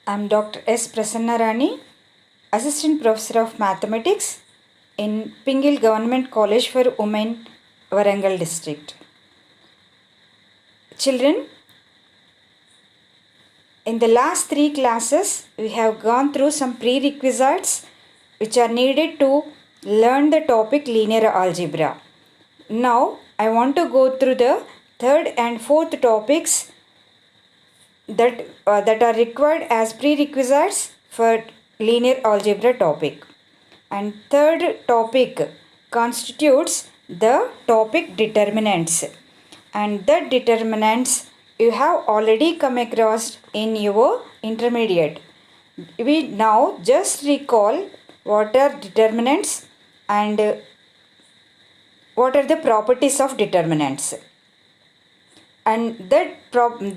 I'm Dr. S. Prasanna Rani, Assistant Professor of Mathematics in Pingil Government College for Women, Warangal District. Children, in the last 3 classes, we have gone through some prerequisites which are needed to learn the topic linear algebra. Now, I want to go through the third and fourth topics that are required as prerequisites for linear algebra topic. And third topic constitutes the topic determinants, and the determinants you have already come across in your intermediate. We now just recall what are determinants and what are the properties of determinants. And the term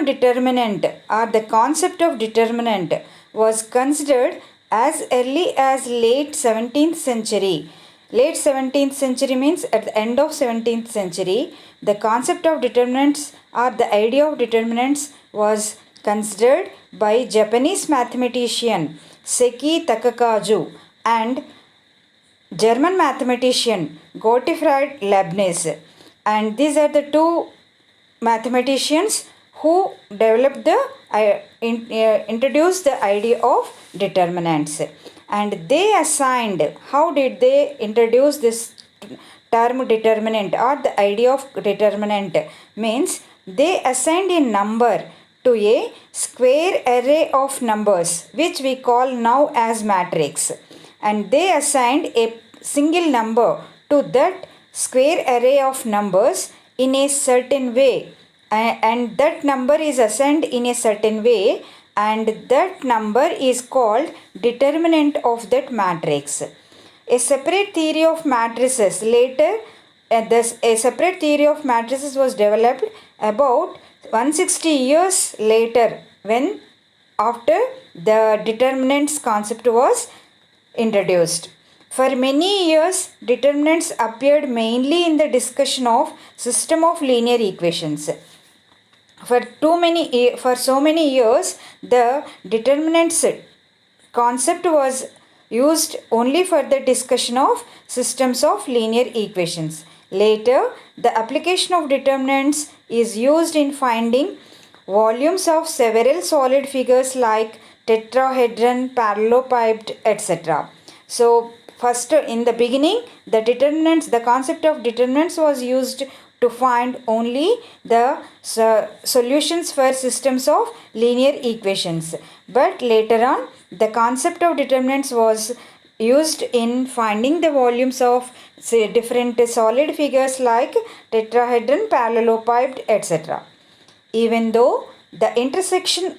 determinant or the concept of determinant was considered as early as late 17th century. Late 17th century means at the end of 17th century, the concept of determinants or the idea of determinants was considered by Japanese mathematician Seki Takakaju and German mathematician Gottfried Leibniz. And these are the two mathematicians who developed introduced the idea of determinants. And they assigned, how did they introduce this term determinant or the idea of determinant? Means they assigned a number to a square array of numbers which we call now as matrix, and they assigned a single number to that square array of numbers in a certain way, and that number is assigned in a certain way, and that number is called determinant of that matrix. A separate theory of matrices later, a separate theory of matrices was developed about 160 years later, when after the determinants concept was introduced. For many years, determinants appeared mainly in the discussion of system of linear equations. For so many years, the determinants concept was used only for the discussion of systems of linear equations. Later, the application of determinants is used in finding volumes of several solid figures like tetrahedron, parallelepiped, etc. So, first in the beginning, the concept of determinants was used to find only the solutions for systems of linear equations. But later on, the concept of determinants was used in finding the volumes of different solid figures like tetrahedron, parallelepiped, etc. Even though the invention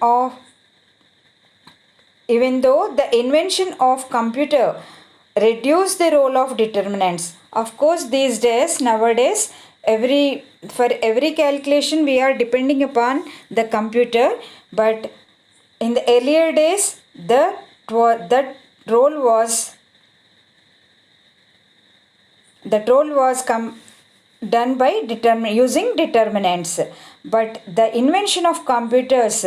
of computer reduced the role of determinants. Of course, nowadays, for every calculation we are depending upon the computer, but in the earlier days that role was done by using determinants. But the invention of computers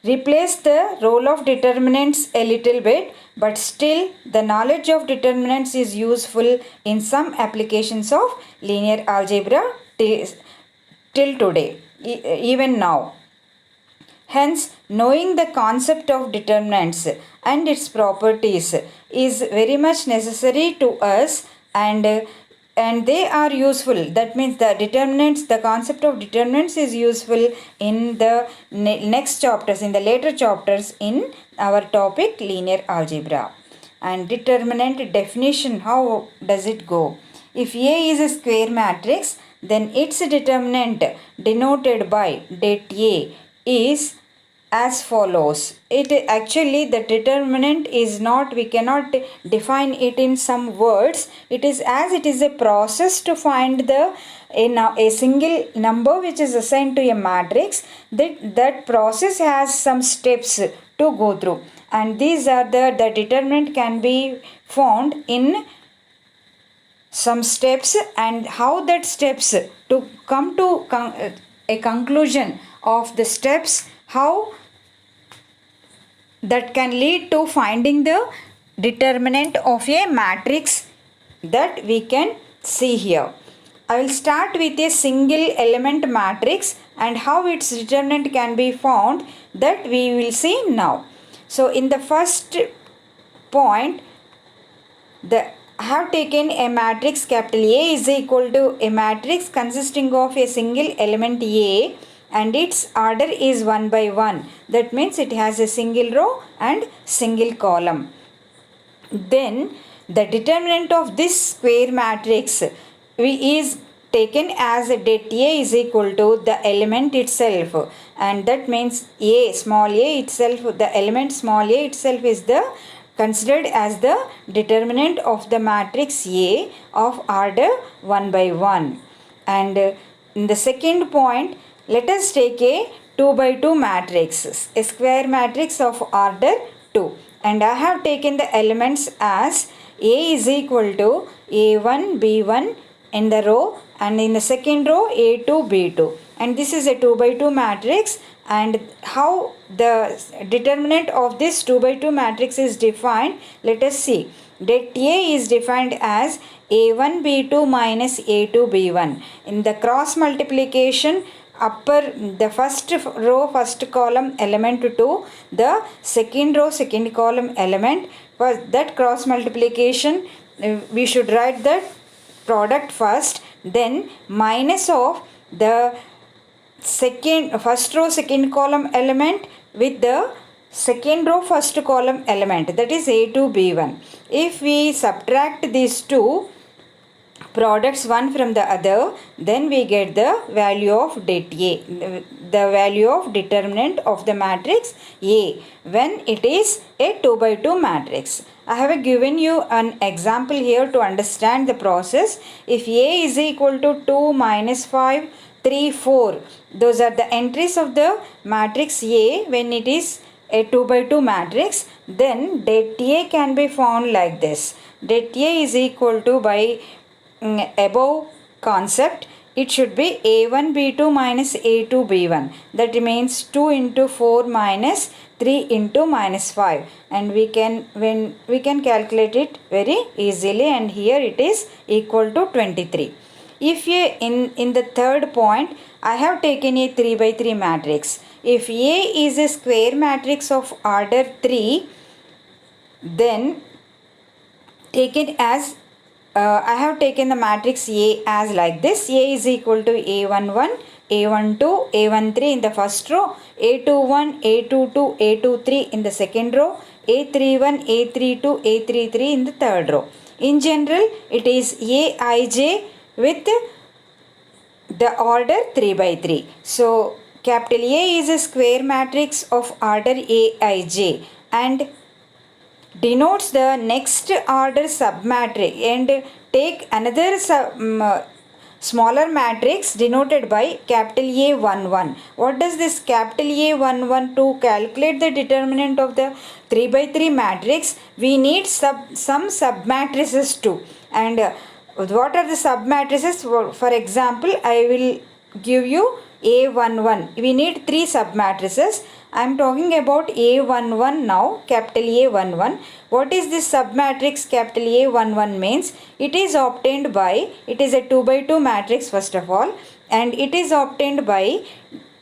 replaced the role of determinants a little bit, but still the knowledge of determinants is useful in some applications of linear algebra till today, even now. Hence, knowing the concept of determinants and its properties is very much necessary to us, and they are useful. That means the concept of determinants is useful in the next chapters, in the later chapters in our topic linear algebra. And determinant definition, how does it go? If A is a square matrix, then its determinant denoted by det A is as follows. The determinant is not, we cannot define it in some words. It is a process to find a single number which is assigned to a matrix. That process has some steps to go through, and these are the determinant can be found in some steps, and how that steps to come to a conclusion of the steps, how that can lead to finding the determinant of a matrix that we can see here. I will start with a single element matrix and how its determinant can be found, that we will see now. So in the first point, I have taken a matrix capital A is equal to a matrix consisting of a single element A and its order is 1 by 1. That means it has a single row and single column. Then the determinant of this square matrix is taken as det A is equal to the element itself, and that means A, small a itself, the element small a itself is the considered as the determinant of the matrix A of order 1 by 1. And in the second point, let us take a 2 by 2 matrix, a square matrix of order 2, and I have taken the elements as A is equal to A1, B1 in the row, and in the second row A2, B2, and this is a 2 by 2 matrix. And how the determinant of this 2 by 2 matrix is defined, let us see. Det A is defined as A1 B2 minus A2 B1. In the cross multiplication, the first row first column element to the second row second column element, for that cross multiplication we should write that product first, then minus of the first row second column element with the second row first column element, that is A2 B1. If we subtract these two products one from the other, then we get the value of det A, the value of determinant of the matrix A when it is a 2 by 2 matrix. I have given you an example here to understand the process. If A is equal to 2 minus 5 3 4, those are the entries of the matrix A when it is a 2 by 2 matrix, then det A can be found like this. Det A is equal to, by above concept, it should be A1 B2 minus A2 B1. That means 2 into 4 minus 3 into minus 5, and we can calculate it very easily, and here it is equal to 23. If in the third point, I have taken a 3 by 3 matrix. If A is a square matrix of order 3, then take it as I have taken the matrix A as like this. A is equal to A11, A12, A13 in the first row, A21, A22, A23 in the second row, A31, A32, A33 in the third row. In general, it is Aij with the order 3 by 3. So capital A is a square matrix of order Aij and denotes the next order submatrix, and take another smaller matrix denoted by capital A11. What does this capital A11? To calculate the determinant of the 3 by 3 matrix, we need some submatrices too. And what are the submatrices? For example, I will give you A11. We need 3 submatrices. I am talking about A11 now, capital A11. What is this submatrix capital A11 means? It is obtained by, it is a 2 by 2 matrix first of all, and it is obtained by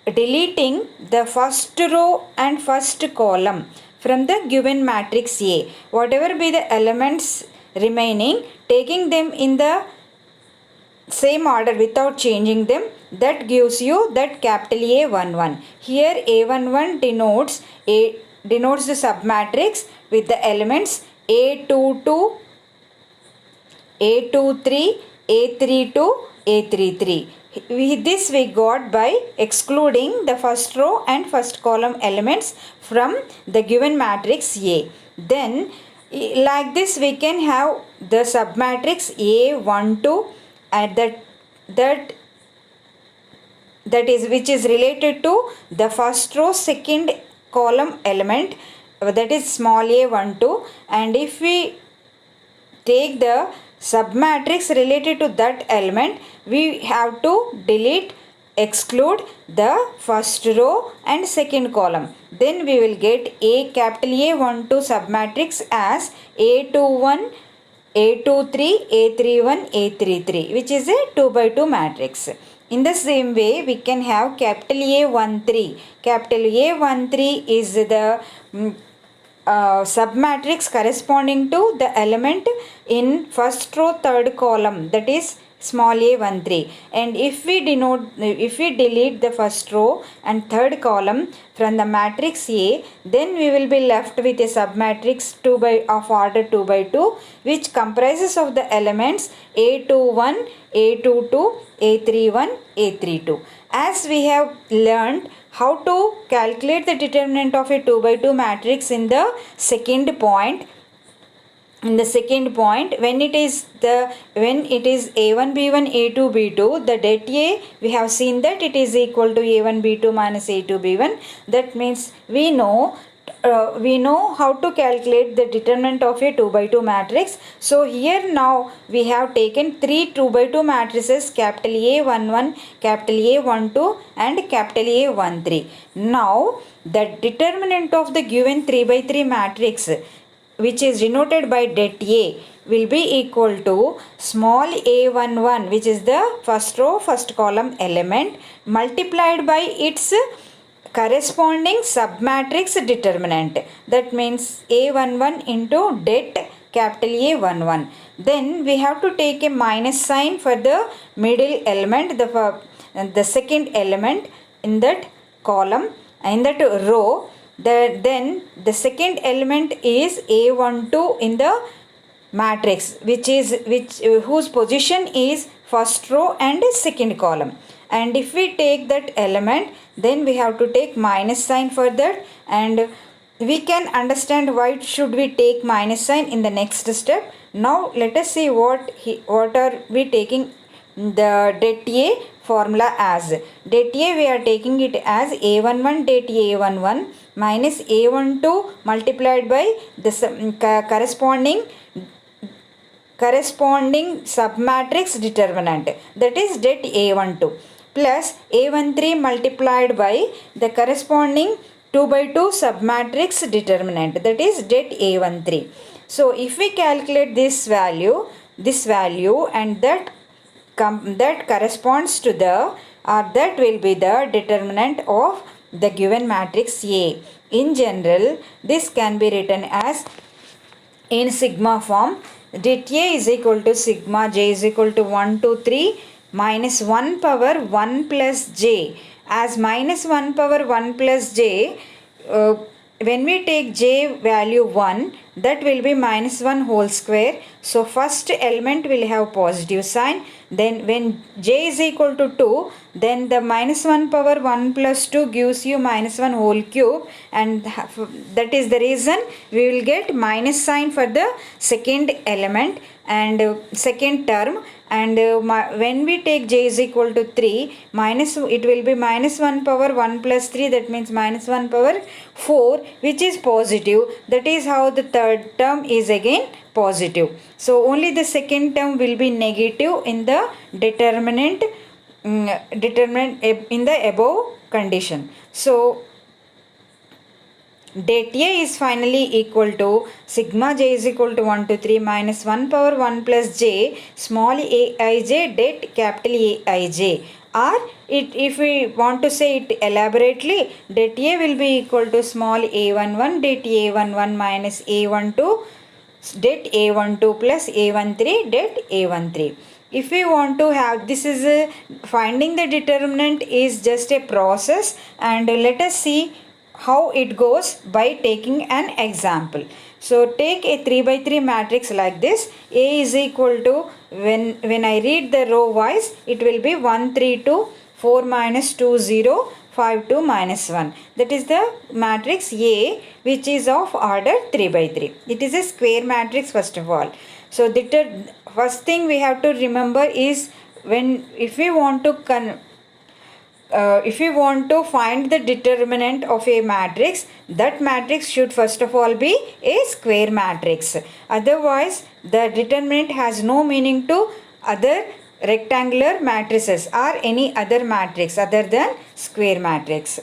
deleting the first row and first column from the given matrix A. Whatever be the elements remaining, taking them in the same order without changing them, that gives you that capital A11. Here A11 denotes the submatrix with the elements A22, A23, A32, A33. This we got by excluding the first row and first column elements from the given matrix A. Then like this we can have the submatrix A12 at that is which is related to the first row second column element, that is small a12, and if we take the submatrix related to that element, we have to exclude the first row and second column. then we will get A capital A12 submatrix as A21, A23, A31, A33, which is a 2 by 2 matrix. In the same way, we can have capital A13. Capital A13 is the submatrix corresponding to the element in first row third column, that is small a13, and if we delete the first row and third column from the matrix A, then we will be left with a submatrix of order 2 by 2, which comprises of the elements A21, A22, A31, A32. As we have learned how to calculate the determinant of a 2 by 2 matrix in the second point, when it is a1 b1 a2 b2, the det A, we have seen that it is equal to a1 b2 minus a2 b1. That means we know how to calculate the determinant of a 2 by 2 matrix. So here now we have taken three 2 by 2 matrices, capital A11, capital A12 and capital A13. Now the determinant of the given 3 by 3 matrix, which is denoted by det A, will be equal to small a11, which is the first row first column element, multiplied by its corresponding submatrix determinant. That means a11 into det capital A11. Then we have to take a minus sign for the middle element, the second element in that column, in that row. Then the second element is A12 in the matrix, whose position is first row and second column. And if we take that element, then we have to take minus sign for that, and we can understand why should we take minus sign in the next step. Now let us see what are we taking the det A formula as. Det A, we are taking it as A11 det A11 minus A12 multiplied by the corresponding submatrix determinant, that is det A12, plus A13 multiplied by the corresponding 2 by 2 submatrix determinant, that is det A13. So if we calculate this value and that corresponds to that will be the determinant of the given matrix A. In general, this can be written as in sigma form. Det A is equal to sigma j is equal to 1 to 3 minus 1 power 1 plus j. As minus 1 power 1 plus j, when we take j value 1, that will be minus 1 whole square. So first element will have positive sign. Then when j is equal to 2, then the minus 1 power 1 plus 2 gives you minus 1 whole cube, and that is the reason we will get minus sign for the second element and second term. And when we take j is equal to 3, it will be minus 1 power 1 plus 3, that means minus 1 power 4, which is positive. That is how the third term is again positive. So only the second term will be negative in the determinant in the above condition. So det A is finally equal to sigma j is equal to 1 to 3 minus 1 power 1 plus j small aij det capital Aij. Or if we want to say it elaborately, det A will be equal to small a11 det a11 minus a12 det a12 plus a13 det a13. If we want to have, this is finding the determinant is just a process, and let us see how it goes by taking an example. So take a 3 by 3 matrix like this. A is equal to, when I read the row wise, it will be 1 3 2 4 minus 2 0 5 2 minus 1. That is the matrix A, which is of order 3 by 3. It is a square matrix first of all. So the first thing we have to remember is if we want to find the determinant of a matrix, that matrix should first of all be a square matrix. Otherwise, the determinant has no meaning to other rectangular matrices or any other matrix other than square matrix.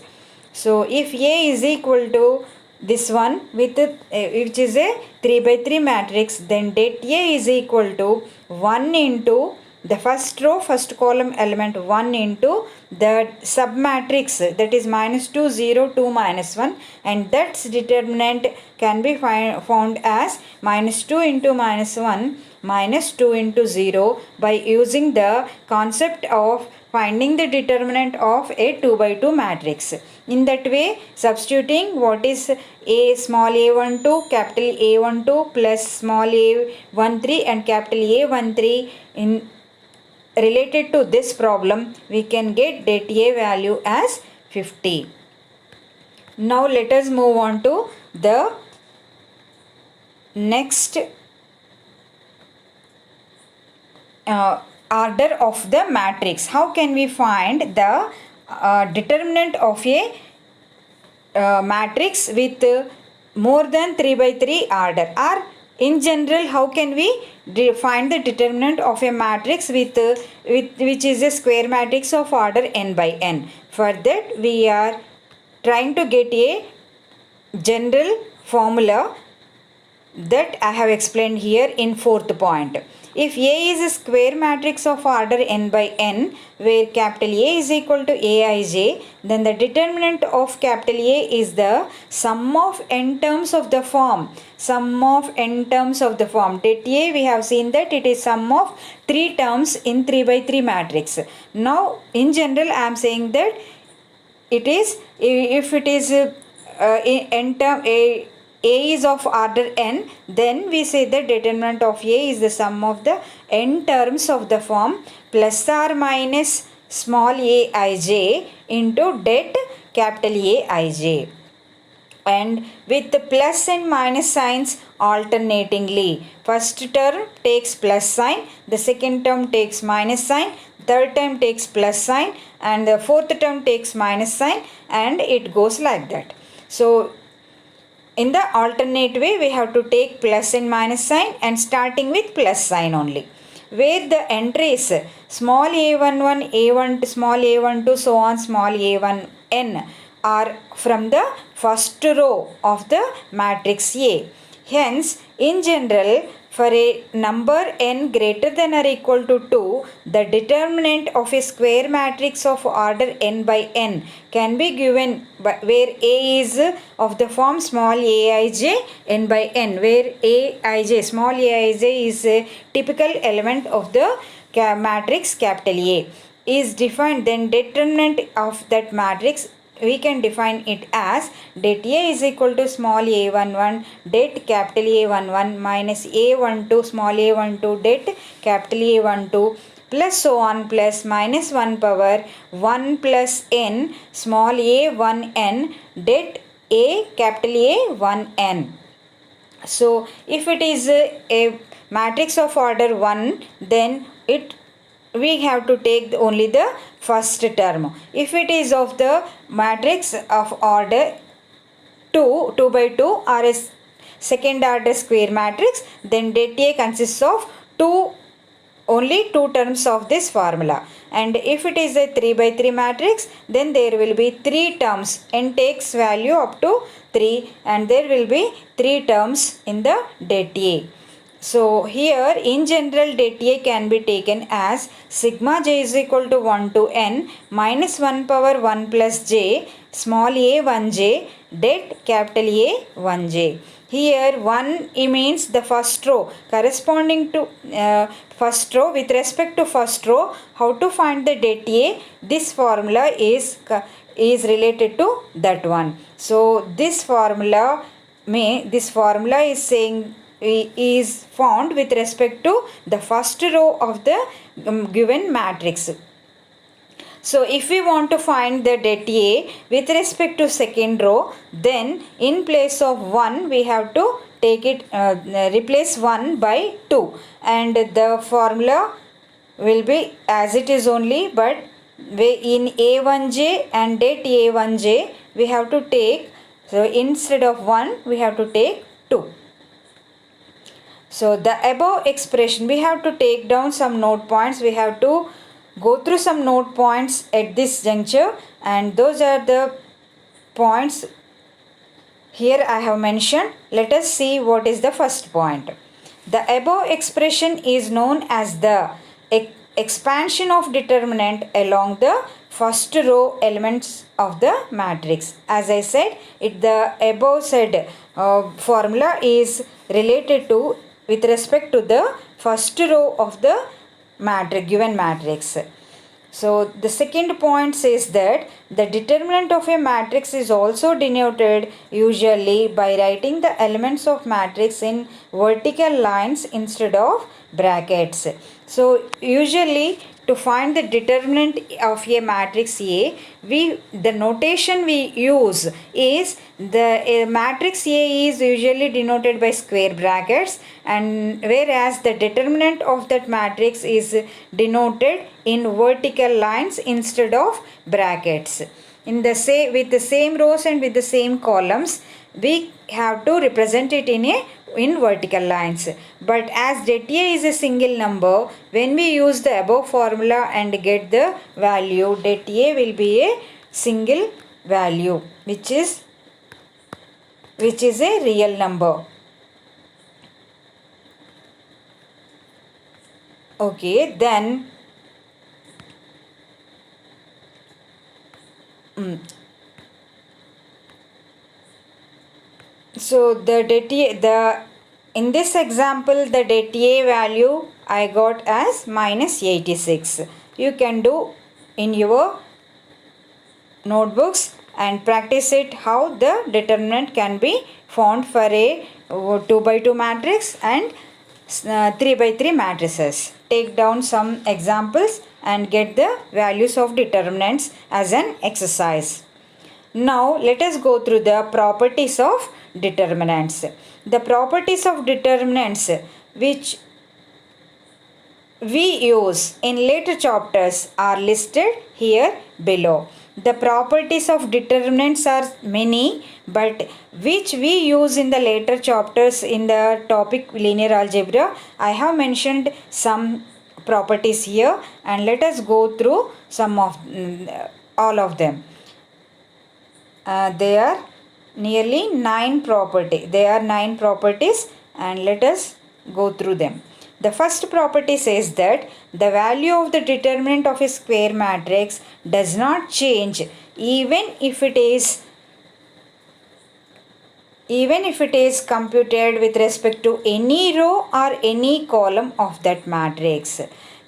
So if A is equal to this one with which is a 3 by 3 matrix, then det A is equal to 1 into the first row, first column element 1 into the submatrix, that is minus 2, 0, 2, minus 1, and that's determinant can be found as minus 2 into minus 1 minus 2 into 0 by using the concept of finding the determinant of a 2 by 2 matrix. In that way, substituting what is a small a12, capital A12 plus small a13 and capital A13 in related to this problem, we can get det A value as 50. Now let us move on to the next order of the matrix. How can we find the determinant of a matrix with more than 3 by 3 order, or in general how can we find the determinant of a matrix with which is a square matrix of order n by n? For that we are trying to get a general formula that I have explained here in fourth point. If A is a square matrix of order n by n, where capital A is equal to Aij, then the determinant of capital A is the sum of n terms of the form. Sum of n terms of the form. Det A, we have seen that it is sum of 3 terms in 3 by 3 matrix. Now, in general, I am saying that it is, if it is n term A is of order n, then we say the determinant of A is the sum of the n terms of the form plus or minus small aij into det capital Aij, and with the plus and minus signs alternatingly. First term takes plus sign, the second term takes minus sign, third term takes plus sign, and the fourth term takes minus sign, and it goes like that. So in the alternate way, we have to take plus and minus sign, and starting with plus sign only. Where the entries small a11, a1, small a12, so on, small a1n are from the first row of the matrix A. Hence, in general, for a number n greater than or equal to 2, the determinant of a square matrix of order n by n can be given where A is of the form small aij n by n, where aij, small aij is a typical element of the matrix capital A is defined, then determinant of that matrix we can define it as det A is equal to small a11 det capital A11 minus a12 small a12 det capital A12 plus so on plus minus 1 power 1 plus n small a1n det A capital A1n. So if it is a matrix of order 1, then we have to take only the first term. If it is of the matrix of order 2 by 2 or a second order square matrix, then det A consists of only 2 terms of this formula. And if it is a 3 by 3 matrix, then there will be 3 terms. N takes value up to 3, and there will be 3 terms in the det A. So here in general det A can be taken as sigma j is equal to 1 to n minus 1 power 1 plus j small a1j det capital A1j. Here 1 means the first row, corresponding to first row. With respect to first row, how to find the det A? This formula is related to that one. So this formula is saying is found with respect to the first row of the given matrix. So if we want to find the det A with respect to second row, then in place of 1 we have to take it replace 1 by 2, and the formula will be as it is only, but in a1j and det a1j we have to take, so instead of 1 we have to take 2. So the above expression, we have to take down some note points. We have to go through some note points at this juncture, and those are the points here I have mentioned. Let us see what is the first point. The above expression is known as the expansion of determinant along the first row elements of the matrix. As I said, the above said formula is related to with respect to the first row of the given matrix. So the second point says that the determinant of a matrix is also denoted usually by writing the elements of matrix in vertical lines instead of brackets. So usually to find the determinant of a matrix A, the notation we use is the matrix A is usually denoted by square brackets, and whereas the determinant of that matrix is denoted in vertical lines instead of brackets. In the with the same rows and with the same columns, we have to represent it in vertical lines. But as det A is a single number, when we use the above formula and get the value, det A will be a single value, which is a real number. Okay, then so in this example the det A value I got as minus 86. You can do in your notebooks and practice it how the determinant can be found for a 2 by 2 matrix and 3 by 3 matrices. Take down some examples and get the values of determinants as an exercise. Now let us go through the properties of determinants. The properties of determinants which we use in later chapters are listed here below. The properties of determinants are many, but which we use in the later chapters in the topic linear algebra, I have mentioned some properties here, and let us go through some of all of them. They are nearly 9 properties. They are 9 properties, and let us go through them. The first property says that the value of the determinant of a square matrix does not change even if it is computed with respect to any row or any column of that matrix.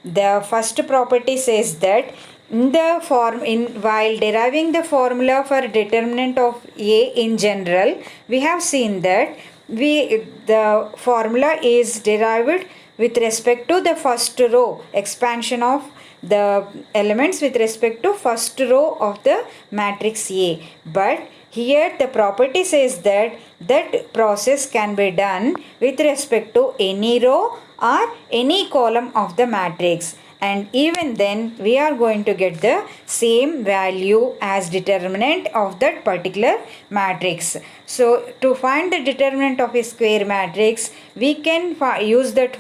The first property says that while deriving the formula for determinant of A in general, we have seen that the formula is derived with respect to the first row, expansion of the elements with respect to first row of the matrix A. But here the property says that process can be done with respect to any row or any column of the matrix, and even then we are going to get the same value as determinant of that particular matrix. So to find the determinant of a square matrix, we can use that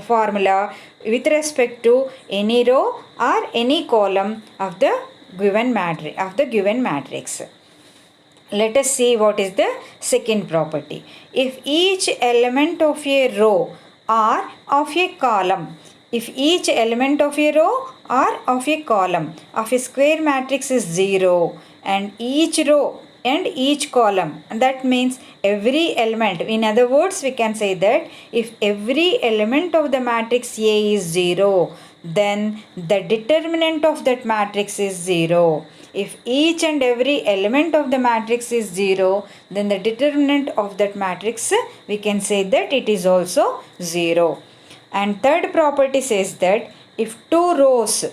formula with respect to any row or any column of the given matrix. Let us see what is the second property. If each element of a row or of a column of a column of a square matrix is 0, and each row and each column, that means every element, in other words we can say that if every element of the matrix A is 0, then the determinant of that matrix is 0. If each and every element of the matrix is 0, then the determinant of that matrix, we can say that it is also 0. And third property says that if two rows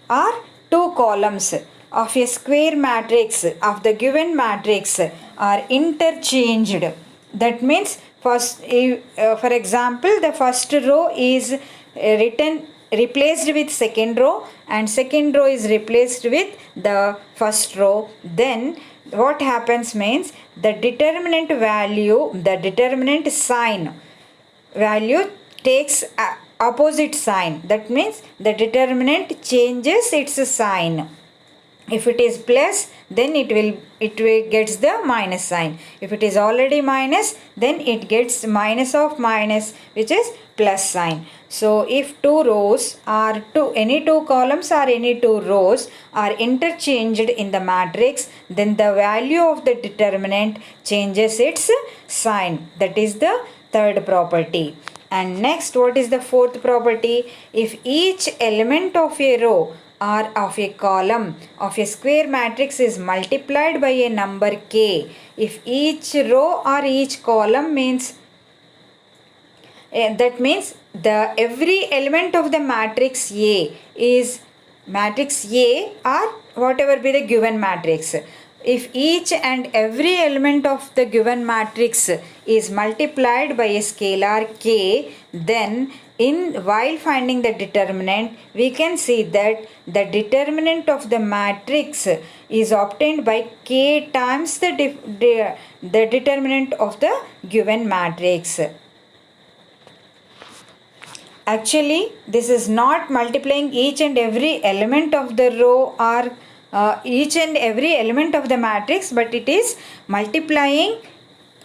or two columns of a square matrix of the given matrix are interchanged, that means first, for example, the first row is replaced with second row and second row is replaced with the first row, then what happens means the determinant sign value takes opposite sign. That means the determinant changes its sign. If it is plus, then it gets the minus sign. If it is already minus, then it gets minus of minus, which is plus sign. So if any two columns or any two rows are interchanged in the matrix, then the value of the determinant changes its sign. That is the third property. And next, what is the fourth property? If each element of a row or of a column of a square matrix is multiplied by a number k, if each row or each column means that means every element of the matrix A is matrix A or whatever be the given matrix. If each and every element of the given matrix is multiplied by a scalar k, then while finding the determinant, we can see that the determinant of the matrix is obtained by k times the determinant of the given matrix. Actually, this is not multiplying each and every element of the row or each and every element of the matrix, but it is multiplying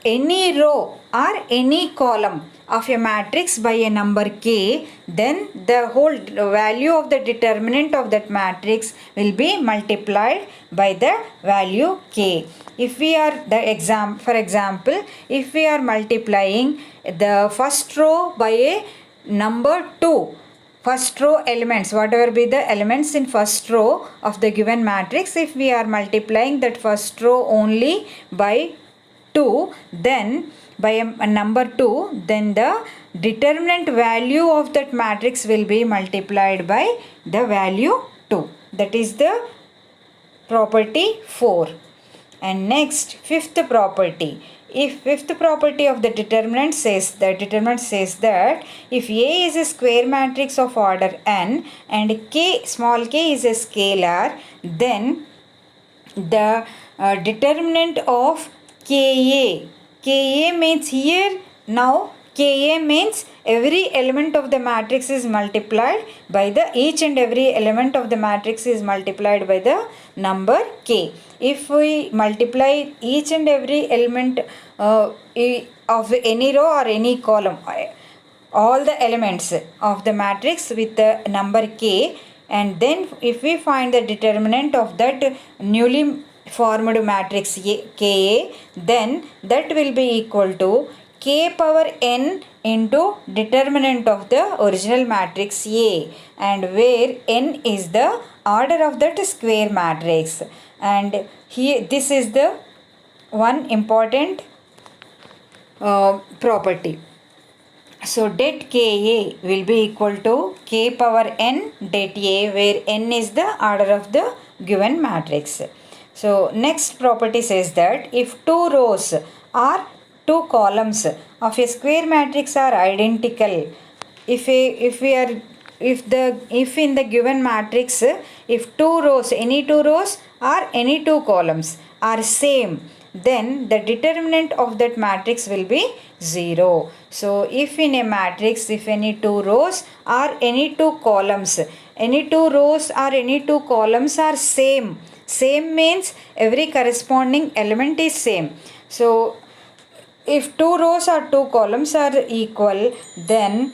any row or any column of a matrix by a number k, then the whole value of the determinant of that matrix will be multiplied by the value k. If we are for example, if we are multiplying the first row by a number 2, first row elements, whatever be the elements in first row of the given matrix, if we are multiplying that first row only by 2, then by a number 2, then the determinant value of that matrix will be multiplied by the value 2. That is the property 4. And next, fifth property. If fifth property of the determinant says that if A is a square matrix of order n and small k is a scalar, then the determinant of Ka means here now Ka means every element of the matrix is multiplied by each and every element of the matrix is multiplied by the number k. If we multiply each and every element of any row or any column, all the elements of the matrix with the number k, and then if we find the determinant of that newly formed matrix Ka, then that will be equal to k power n into determinant of the original matrix A, and where n is the order of that square matrix. And here this is the one important property. So det Ka will be equal to k power n det A, where n is the order of the given matrix. So next property says that if two rows or two columns of a square matrix are identical, if in the given matrix, if any two rows or any two columns are same, then the determinant of that matrix will be 0. So if in a matrix, if any two rows or any two columns, are same means every corresponding element is same. So if two rows or two columns are equal, then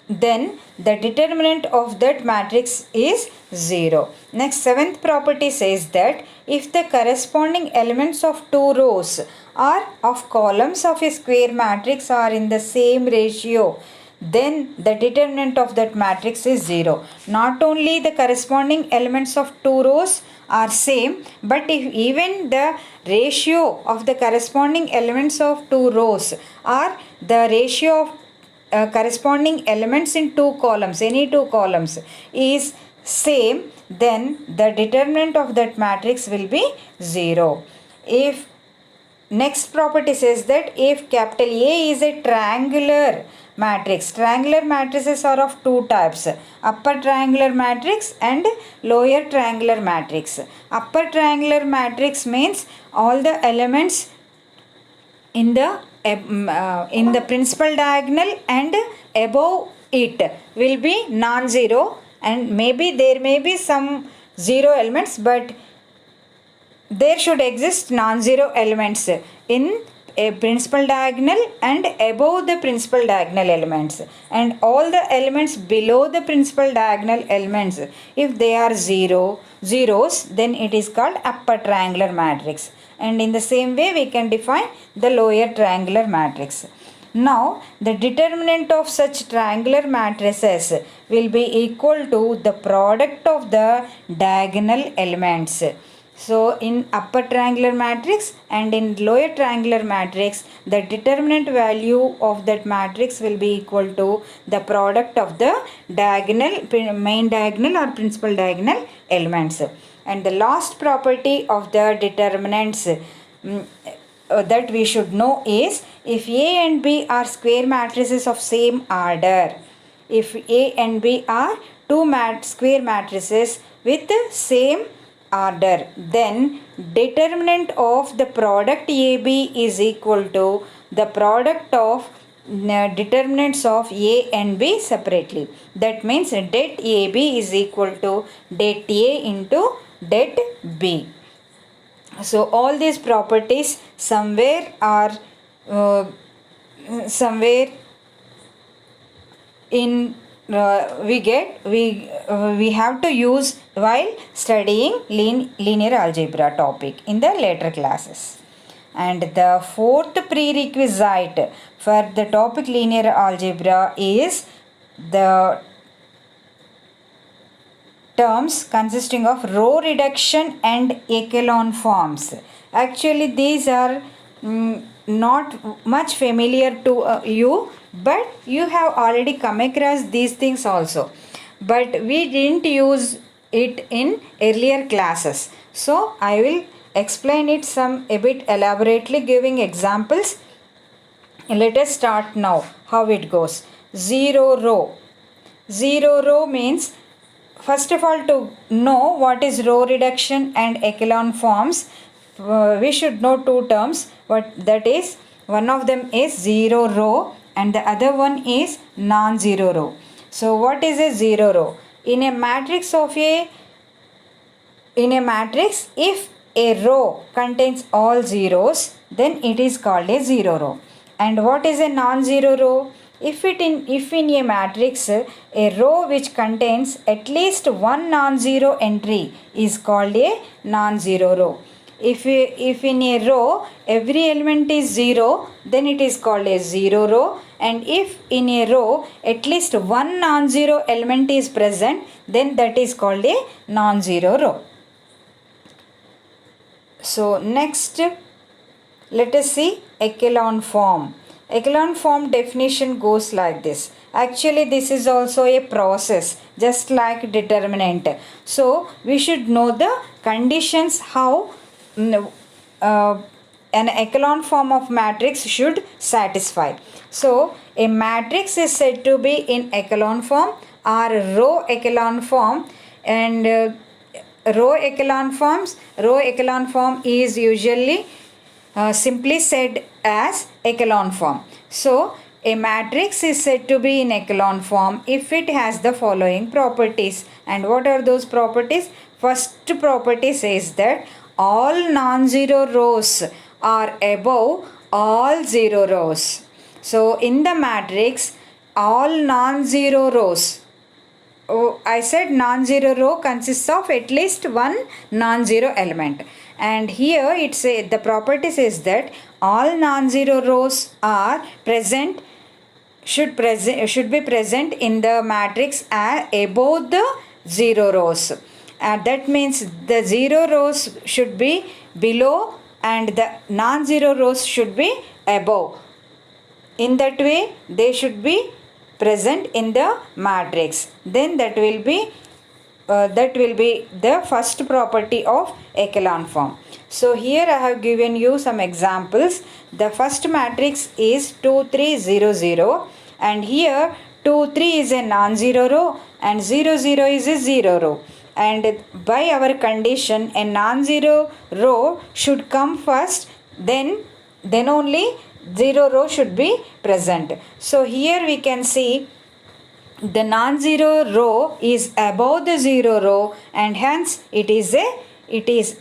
the determinant of that matrix is 0. Next, seventh property says that if the corresponding elements of two rows or of columns of a square matrix are in the same ratio, then the determinant of that matrix is 0. Not only the corresponding elements of two rows are same, but if even the ratio of the corresponding elements of two rows or the ratio of corresponding elements in two columns, any two columns is same, then the determinant of that matrix will be 0. If next property says that if capital A is a triangular matrices are of two types, upper triangular matrix and lower triangular matrix. Upper triangular matrix means all the elements in the principal diagonal and above it will be non-zero, and maybe there may be some zero elements, but there should exist non-zero elements in a principal diagonal and above the principal diagonal elements, and all the elements below the principal diagonal elements, if they are zeros, then it is called upper triangular matrix. And in the same way we can define the lower triangular matrix. Now the determinant of such triangular matrices will be equal to the product of the diagonal elements. So in upper triangular matrix and in lower triangular matrix, the determinant value of that matrix will be equal to the product of the diagonal, main diagonal or principal diagonal elements. And the last property of the determinants that we should know is, if A and B are square matrices of same order, if A and B are two square matrices with same order, then determinant of the product AB is equal to the product of determinants of A and B separately. That means det AB is equal to det A into det B. So all these properties somewhere are somewhere in we have to use while studying linear algebra topic in the later classes. And the fourth prerequisite for the topic linear algebra is the terms consisting of row reduction and echelon forms. Actually these are not much familiar to you, but you have already come across these things also, but we didn't use it in earlier classes. So I will explain it a bit elaborately, giving examples. Let us start now how it goes. Zero row means, first of all, to know what is row reduction and echelon forms, we should know two terms. That is, one of them is zero row and the other one is non-zero row. So what is a zero row? In a matrix, if a row contains all zeros, then it is called a zero row. And what is a non-zero row? If in a matrix a row which contains at least one non-zero entry is called a non-zero row. If in a row every element is 0, then it is called a zero row. And if in a row at least one non-zero element is present, then that is called a non-zero row. So next, let us see echelon form. Echelon form definition goes like this. Actually this is also a process just like determinant. So we should know the conditions how an echelon form of matrix should satisfy. So a matrix is said to be in echelon form or row echelon form, and row echelon form is usually simply said as echelon form. So a matrix is said to be in echelon form if it has the following properties. And what are those properties? First property says that all non-zero rows are above all zero rows. So in the matrix, all non-zero rows, I said non-zero row consists of at least one non-zero element. And here the property says that all non-zero rows are should be present in the matrix above the zero rows. That means the zero rows should be below and the non-zero rows should be above. In that way they should be present in the matrix. Then that will be the first property of echelon form. So here I have given you some examples. The first matrix is 2 3 0 0, and here 2 3 is a non-zero row and 0 0 is a zero row. And by our condition, a non-zero row should come first, then only zero row should be present. So here we can see the non-zero row is above the zero row, and hence it is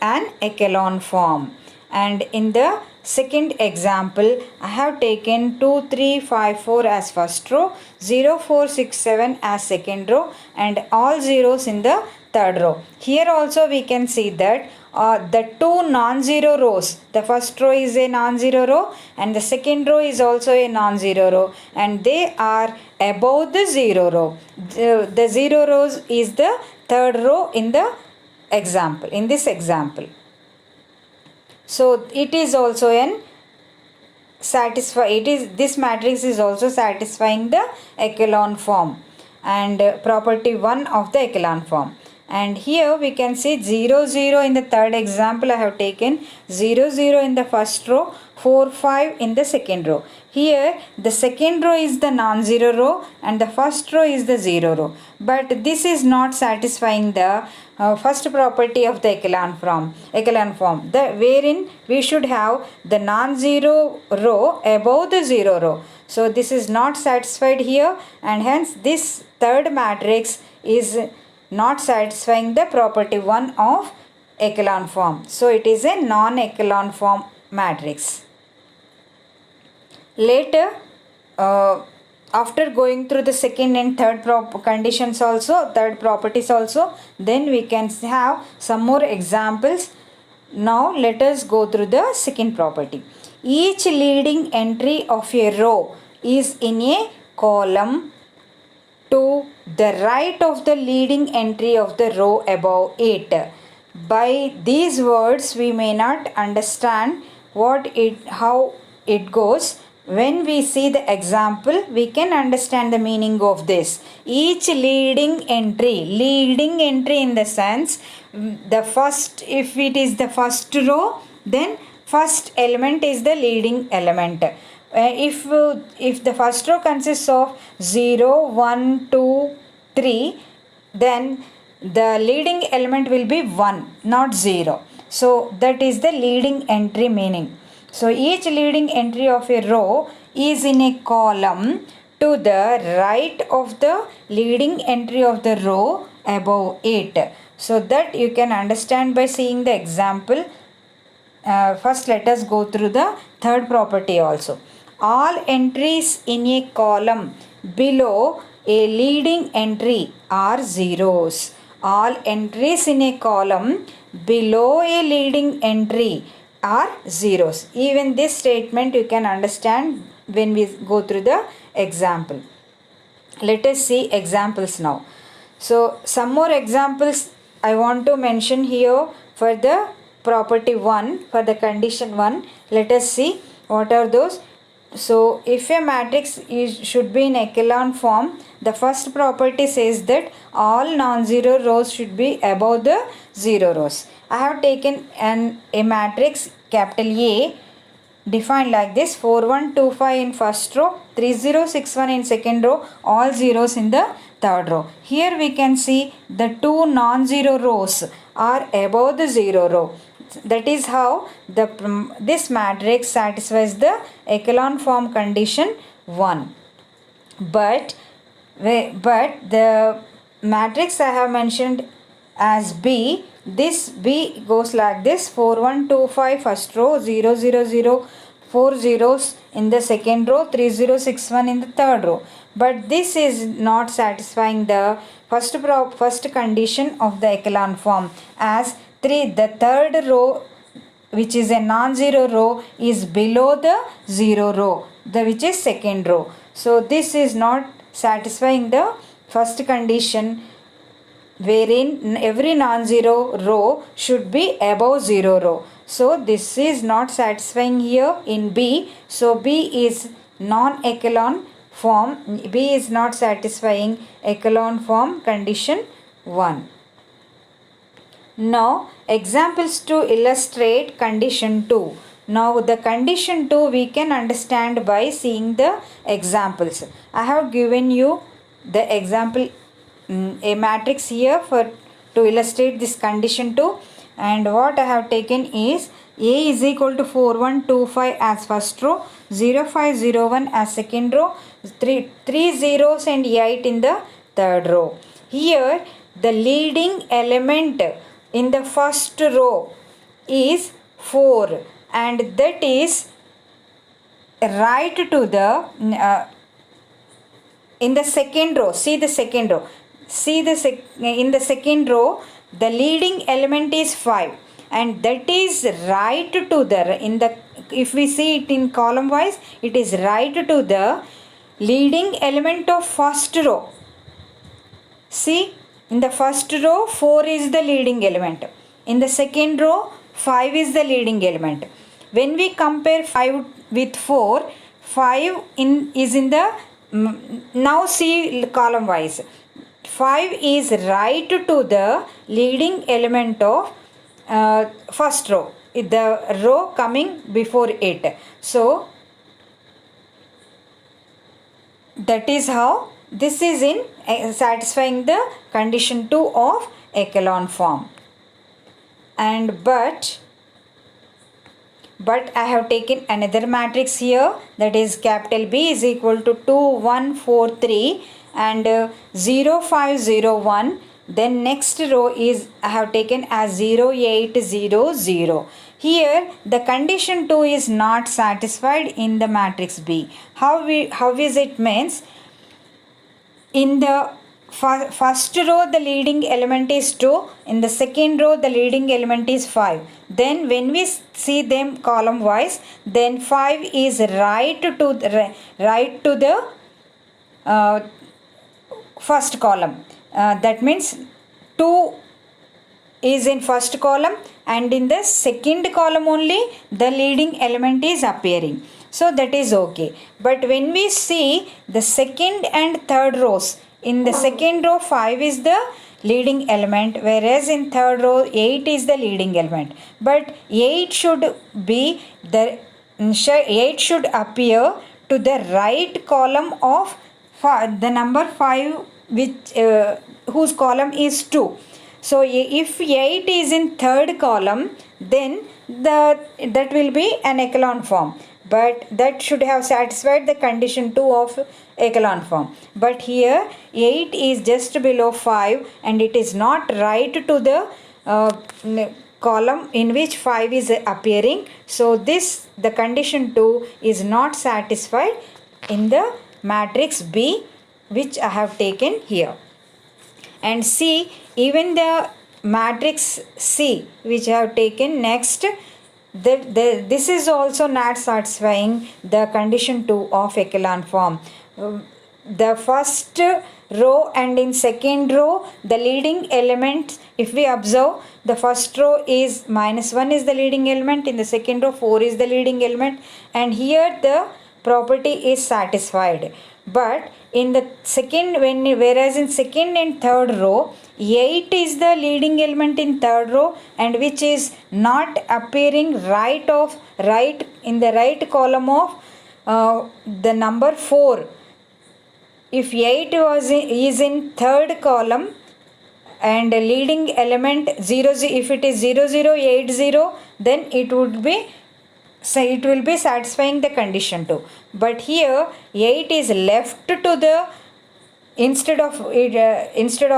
an echelon form. And in the second example, I have taken 2, 3, 5, 4 as first row, 0, 4, 6, 7 as second row, and all zeros in the third row. Here also we can see that the two non-zero rows, the first row is a non-zero row and the second row is also a non-zero row, and they are above the zero row. The zero rows is the third row in the example, in this example. So it is also this matrix is also satisfying the echelon form and property 1 of the echelon form. And here we can see 0, 0 in the third example I have taken, 0, 0 in the first row, 4, 5 in the second row. Here the second row is the non-zero row and the first row is the zero row. But this is not satisfying the first property of the echelon form, wherein we should have the non-zero row above the zero row. So this is not satisfied here, and hence this third matrix is not satisfying the property 1 of echelon form. So it is a non-echelon form matrix. Later, after going through the second and third conditions also, third properties also, then we can have some more examples. Now let us go through the second property. Each leading entry of a row is in a column to the right of the leading entry of the row above it. By these words we may not understand how it goes. When we see the example, we can understand the meaning of this. Each leading entry in the sense, if it is the first row, then first element is the leading element. If the first row consists of 0, 1, 2, 3, then the leading element will be 1, not 0. So that is the leading entry meaning. So each leading entry of a row is in a column to the right of the leading entry of the row above it. So that you can understand by seeing the example. First let us go through the third property also. All entries in a column below a leading entry are zeros. All entries in a column below a leading entry are zeros. Even this statement you can understand when we go through the example. Let us see examples now. So some more examples I want to mention here for the property 1, for the condition 1. Let us see what are those. So if a matrix should be in echelon form, the first property says that all non-zero rows should be above the zero rows. I have taken a matrix capital A defined like this: 4, 1, 2, 5 in first row, 3, 0, 6, 1 in second row, all zeros in the third row. Here we can see the two non-zero rows are above the zero row. That is how this matrix satisfies the echelon form condition 1. But the matrix I have mentioned as B, this B goes like this: 4, 1, 2, 5 first row, 0, 0, 0, 4 zeros in the second row, 3, 0, 6, 1 in the third row. But this is not satisfying the first condition of the echelon form, as the third row, which is a non-zero row, is below the zero row, which is second row. So this is not satisfying the first condition, wherein every non-zero row should be above zero row. So this is not satisfying here in B. So B is non-echelon form. B is not satisfying echelon form condition 1. Now examples to illustrate condition 2. Now the condition 2 we can understand by seeing the examples. I have given you the example, a matrix here to illustrate this condition 2, and what I have taken is A is equal to 4, 1, 2, 5 as first row, 0, 5, 0, 1 as second row, three zeros and 8 in the third row. Here the leading element in the first row is 4, and that is right to the in the second row. See the second row. In the second row the leading element is 5, and that is right to the in the, if we see it in column wise, it is right to the leading element of first row. See, in the first row 4 is the leading element, in the second row 5 is the leading element. When we compare 5 with 4, 5 is in the, now see column wise, 5 is right to the leading element of first row, the row coming before it. So that is how this is in satisfying the condition 2 of echelon form. And but I have taken another matrix here, that is capital B is equal to 2 1 4 3 and 0 5 0 1. Then next row is I have taken as 0 8 0 0. Here the condition 2 is not satisfied in the matrix B. How is it? Means in the first row the leading element is 2, in the second row the leading element is 5. Then when we see them column wise, then 5 is right to the first column. That means 2 is in first column, and in the second column only the leading element is appearing. So that is okay. But when we see the second and third rows, in the second row 5 is the leading element, whereas in third row 8 is the leading element. But 8 should appear to the right column of the number 5, which whose column is 2. So if 8 is in third column, then that will be an echelon form. But that should have satisfied the condition 2 of echelon form. But here 8 is just below 5, and it is not right to the column in which 5 is appearing. So the condition 2 is not satisfied in the matrix B, which I have taken here. And see, even the matrix C, which I have taken next, this is also not satisfying the condition 2 of echelon form. The first row and in second row the leading element, if we observe, the first row is -1 is the leading element, in the second row 4 is the leading element, and here the property is satisfied. But in the second, whereas in second and third row 8 is the leading element in third row, and which is not appearing right in the right column of the number 4. If 8 is in third column and leading element 0, if it is 0 0 8 0, then it will be satisfying the condition 2. But here 8 is left to the, instead of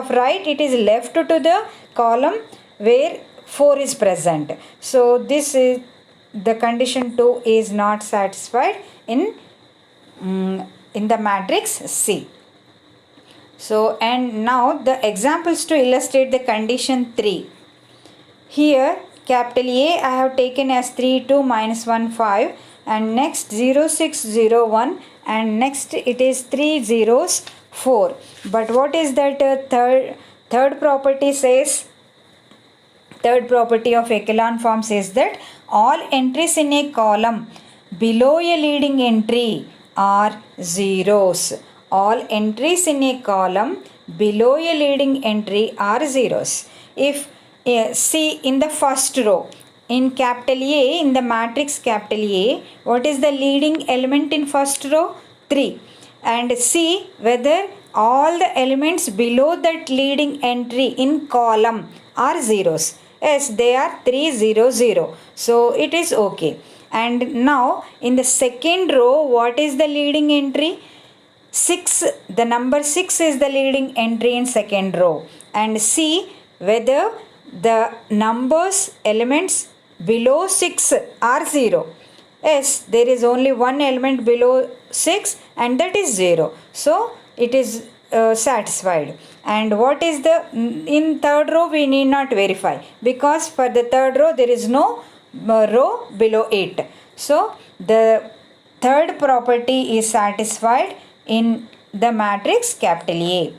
right, it is left to the column where 4 is present. So this is the condition 2 is not satisfied in the matrix C. So, and now the examples to illustrate the condition 3. Here capital A I have taken as 3 2 -1 5, and next 0 6 0 1, and next it is 3 zeros 4. But what is that third property says? Third property of echelon form says that all entries in a column below a leading entry are zeros. All entries in a column below a leading entry are zeros. If see in the first row, in capital A, in the matrix capital A, what is the leading element in first row? 3. And see whether all the elements below that leading entry in column are zeros. Yes, they are 3 0 0. So it is okay. And now in the second row, what is the leading entry? 6, the number 6 is the leading entry in second row, and see whether the numbers elements below 6 are 0. Yes, there is only one element below 6 and that is 0. So it is satisfied. And what is the, in third row we need not verify, because for the third row there is no row below 8. So the third property is satisfied in the matrix capital A.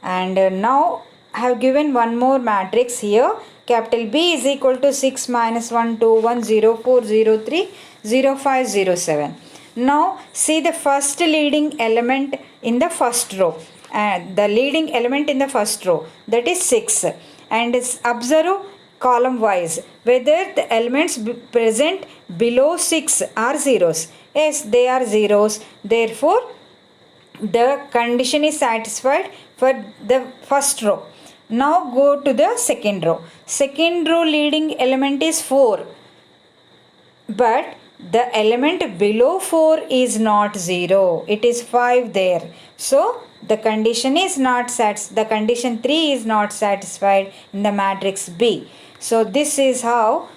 And now I have given one more matrix here. Capital B is equal to 6 minus 1 2 1 0 4 0 3 0 5 0 7. Now see the first leading element in the first row. The leading element in the first row, that is 6, and observe column wise whether the elements present below 6 are zeros. Yes, they are zeros. Therefore the condition is satisfied for the first row. Now go to the second row. Second row leading element is 4, but the element below 4 is not 0. It is 5 there. So the condition is not the condition 3 is not satisfied in the matrix B. So this is how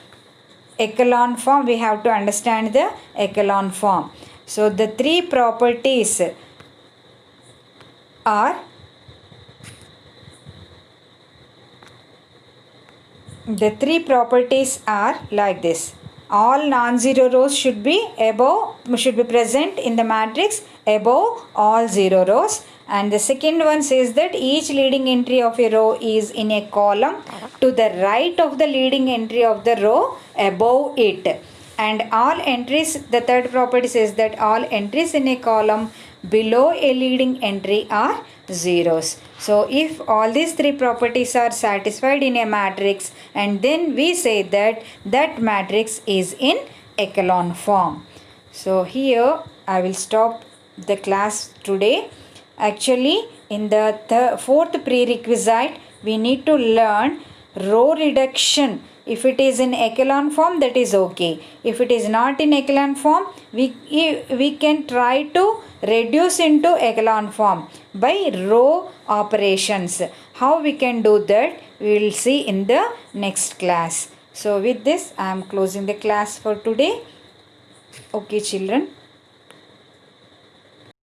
echelon form, we have to understand the echelon form. So the three properties are like this. All non-zero rows should be present in the matrix above all zero rows. And the second one says that each leading entry of a row is in a column to the right of the leading entry of the row above it. And all entries, the third property says that all entries in a column below a leading entry are zeros. So if all these three properties are satisfied in a matrix, and then we say that that matrix is in echelon form. So here I will stop the class today. Actually, in the fourth prerequisite, we need to learn row reduction. If it is in echelon form, that is okay. If it is not in echelon form, we can try to reduce into echelon form by row operations. How we can do that, we will see in the next class. So with this, I am closing the class for today. Okay, children.